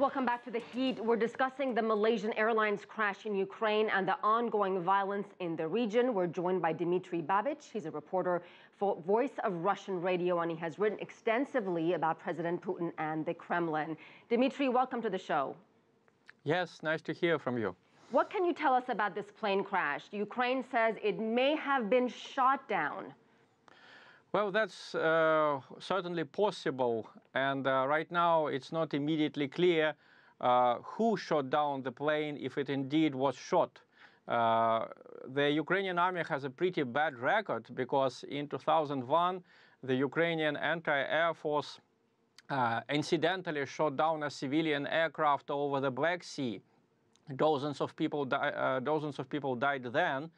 Welcome back to The Heat. We're discussing the Malaysian Airlines crash in Ukraine and the ongoing violence in the region. We're joined by Dmitry Babich. He's a reporter for Voice of Russian Radio, and he has written extensively about President Putin and the Kremlin. Dmitry, welcome to the show. Yes, nice to hear from you. What can you tell us about this plane crash? Ukraine says it may have been shot down. Well, that's certainly possible, and right now it's not immediately clear who shot down the plane, if it indeed was shot. The Ukrainian army has a pretty bad record because in 2001 the Ukrainian anti-air force incidentally shot down a civilian aircraft over the Black Sea. Dozens of people died then.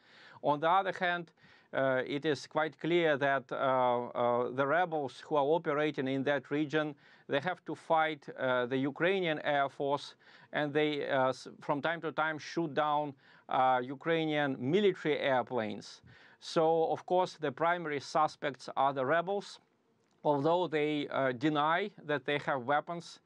On the other hand, it is quite clear that the rebels who are operating in that region, they have to fight the Ukrainian Air Force, and they, from time to time, shoot down Ukrainian military airplanes. So, of course, the primary suspects are the rebels, although they deny that they have weapons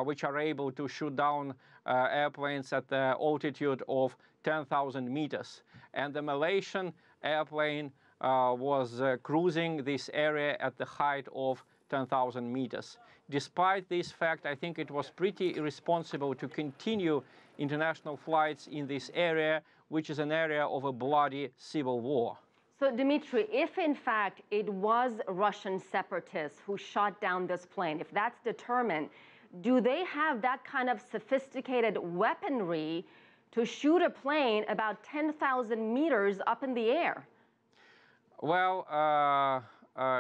which are able to shoot down airplanes at the altitude of 10,000 meters. And the Malaysian airplane was cruising this area at the height of 10,000 meters. Despite this fact, I think it was pretty irresponsible to continue international flights in this area, which is an area of a bloody civil war. So, Dmitry, if in fact it was Russian separatists who shot down this plane, if that's determined, do they have that kind of sophisticated weaponry to shoot a plane about 10,000 meters up in the air? Well,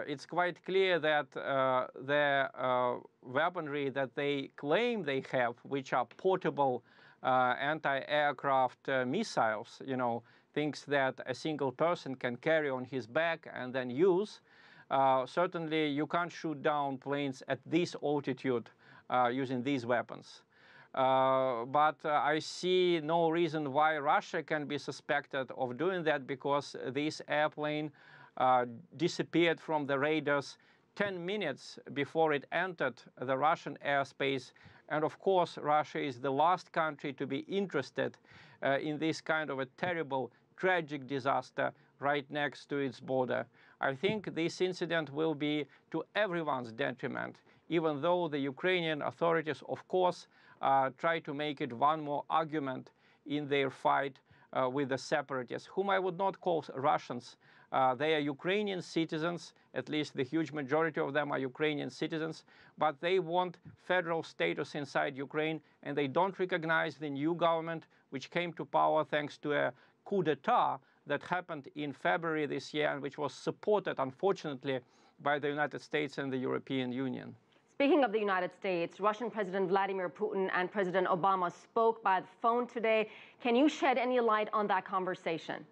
it's quite clear that the weaponry that they claim they have, which are portable anti-aircraft missiles, things that a single person can carry on his back and then use, certainly you can't shoot down planes at this altitude using these weapons. But I see no reason why Russia can be suspected of doing that, because this airplane disappeared from the radars 10 minutes before it entered the Russian airspace. And of course, Russia is the last country to be interested in this kind of a terrible, tragic disaster right next to its border. I think this incident will be to everyone's detriment, even though the Ukrainian authorities, of course, try to make it one more argument in their fight with the separatists, whom I would not call Russians. They are Ukrainian citizens, at least the huge majority of them are Ukrainian citizens, but they want federal status inside Ukraine, and they don't recognize the new government, which came to power thanks to a coup d'etat that happened in February this year, and which was supported, unfortunately, by the United States and the European Union. Speaking of the United States, Russian President Vladimir Putin and President Obama spoke by the phone today. Can you shed any light on that conversation?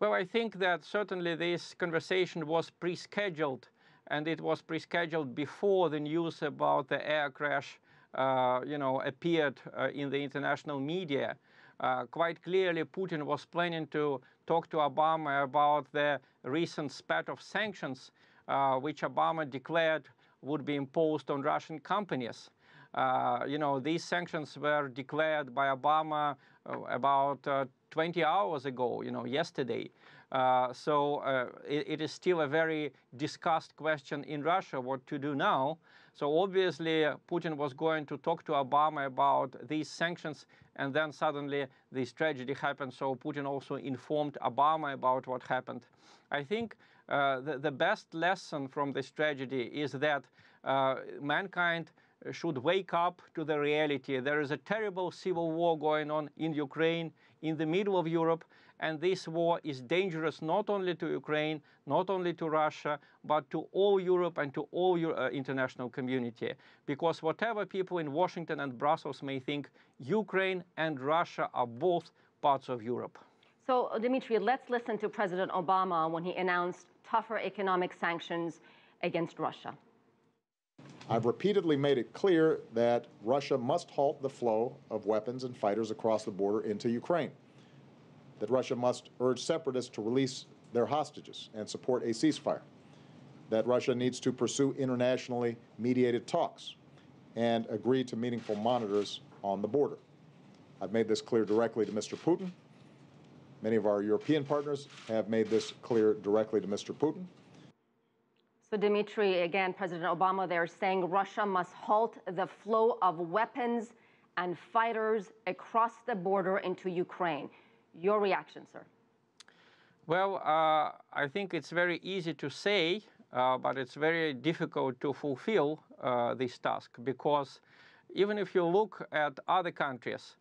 Well, I think that certainly this conversation was pre-scheduled, and it was pre-scheduled before the news about the air crash, appeared in the international media. Quite clearly, Putin was planning to talk to Obama about the recent spate of sanctions, which Obama declared would be imposed on Russian companies. These sanctions were declared by Obama about 20 hours ago, yesterday. So it is still a very discussed question in Russia what to do now. So obviously Putin was going to talk to Obama about these sanctions, and then suddenly this tragedy happened. So Putin also informed Obama about what happened. I think the best lesson from this tragedy is that mankind should wake up to the reality. There is a terrible civil war going on in Ukraine, in the middle of Europe, and this war is dangerous not only to Ukraine, not only to Russia, but to all Europe and to all international community. Because whatever people in Washington and Brussels may think, Ukraine and Russia are both parts of Europe. So, Dmitry, let's listen to President Obama when he announced tougher economic sanctions against Russia. I've repeatedly made it clear that Russia must halt the flow of weapons and fighters across the border into Ukraine, that Russia must urge separatists to release their hostages and support a ceasefire, that Russia needs to pursue internationally mediated talks, and agree to meaningful monitors on the border. I've made this clear directly to Mr. Putin. Many of our European partners have made this clear directly to Mr. Putin. So, Dmitry, again, President Obama there saying Russia must halt the flow of weapons and fighters across the border into Ukraine. Your reaction, sir? Well, I think it's very easy to say, but it's very difficult to fulfill this task, because even if you look at other countries,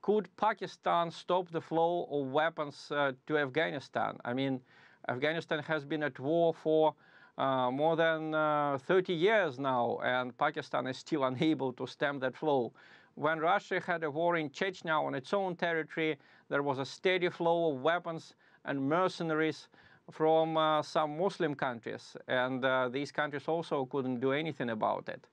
could Pakistan stop the flow of weapons to Afghanistan? I mean, Afghanistan has been at war for more than 30 years now, and Pakistan is still unable to stem that flow. When Russia had a war in Chechnya on its own territory, there was a steady flow of weapons and mercenaries from some Muslim countries, and these countries also couldn't do anything about it.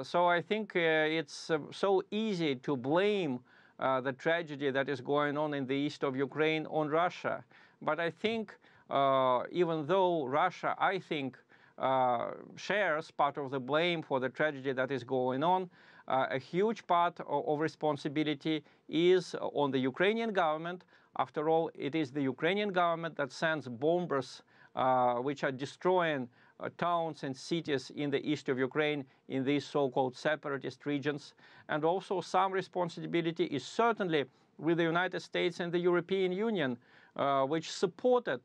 So I think it's so easy to blame the tragedy that is going on in the east of Ukraine on Russia. But I think even though Russia, I think, shares part of the blame for the tragedy that is going on, a huge part of responsibility is on the Ukrainian government. After all, it is the Ukrainian government that sends bombers which are destroying towns and cities in the east of Ukraine, in these so-called separatist regions. And also some responsibility is certainly with the United States and the European Union, which supported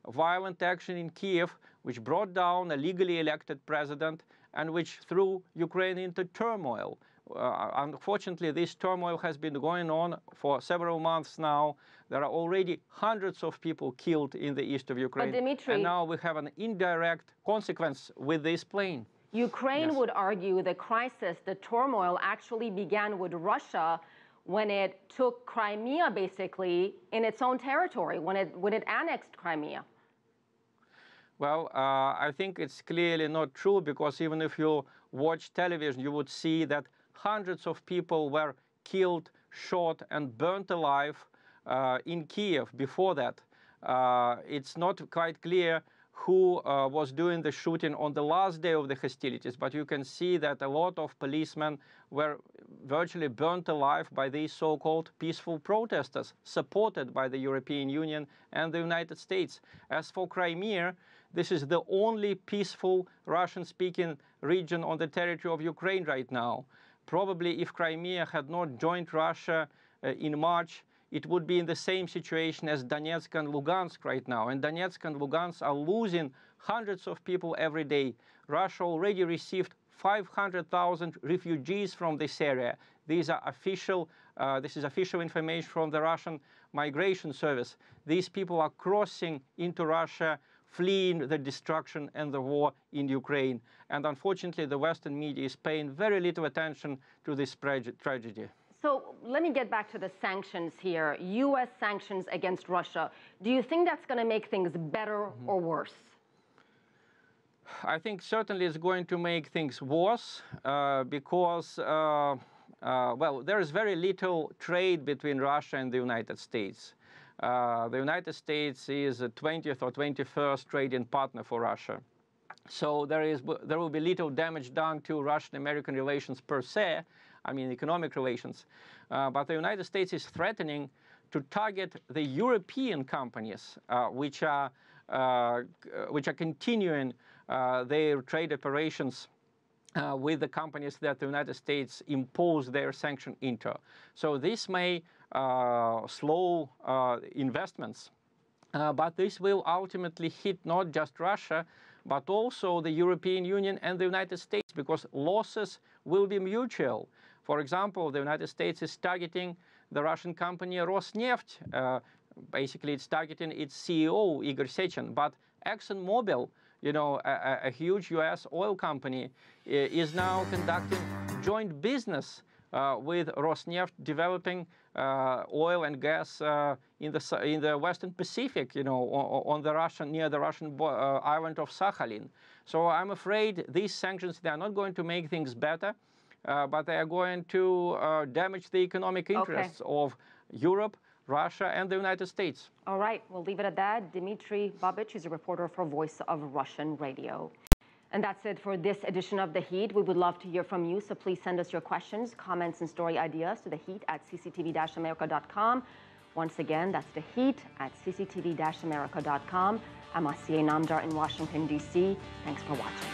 violent action in Kiev, which brought down a legally elected president and which threw Ukraine into turmoil. Unfortunately, this turmoil has been going on for several months now. There are already hundreds of people killed in the east of Ukraine. But Dmitry, and now we have an indirect consequence with this plane. Ukraine Yes. would argue the crisis, the turmoil, actually began with Russia when it took Crimea, basically, in its own territory, when it annexed Crimea. Well, I think it's clearly not true, because even if you watch television, you would see that hundreds of people were killed, shot, and burnt alive in Kiev before that. It's not quite clear who was doing the shooting on the last day of the hostilities, but you can see that a lot of policemen were virtually burnt alive by these so-called peaceful protesters, supported by the European Union and the United States. As for Crimea, this is the only peaceful Russian-speaking region on the territory of Ukraine right now. Probably if Crimea had not joined Russia in March, it would be in the same situation as Donetsk and Lugansk right now. And Donetsk and Lugansk are losing hundreds of people every day. Russia already received 500,000 refugees from this area. These are official, this is official information from the Russian Migration Service. These people are crossing into Russia, fleeing the destruction and the war in Ukraine. And unfortunately, the Western media is paying very little attention to this tragedy. So let me get back to the sanctions here. U.S. sanctions against Russia. Do you think that's going to make things better or worse? I think certainly it's going to make things worse because, well, there is very little trade between Russia and the United States. The United States is a 20th or 21st trading partner for Russia. So there will be little damage done to Russian-American relations per se, I mean economic relations. But the United States is threatening to target the European companies which are continuing their trade operations with the companies that the United States imposed their sanction into. So this may slow investments, but this will ultimately hit not just Russia, but also the European Union and the United States, because losses will be mutual. For example, the United States is targeting the Russian company Rosneft. Basically, it's targeting its CEO, Igor Sechin. But ExxonMobil, you know, a huge U.S. oil company, is now conducting joint business with Rosneft, developing oil and gas in the Western Pacific, you know, on the near the Russian island of Sakhalin. So I'm afraid these sanctions, they are not going to make things better, but they are going to damage the economic interests of Europe, Russia, and the United States. All right, we'll leave it at that. Dmitry Babich is a reporter for Voice of Russian Radio. And that's it for this edition of The Heat. We would love to hear from you, so please send us your questions, comments, and story ideas to theheat@cctv-america.com. Once again, that's theheat@cctv-america.com. I'm Asiye Namdar in Washington, D.C. Thanks for watching.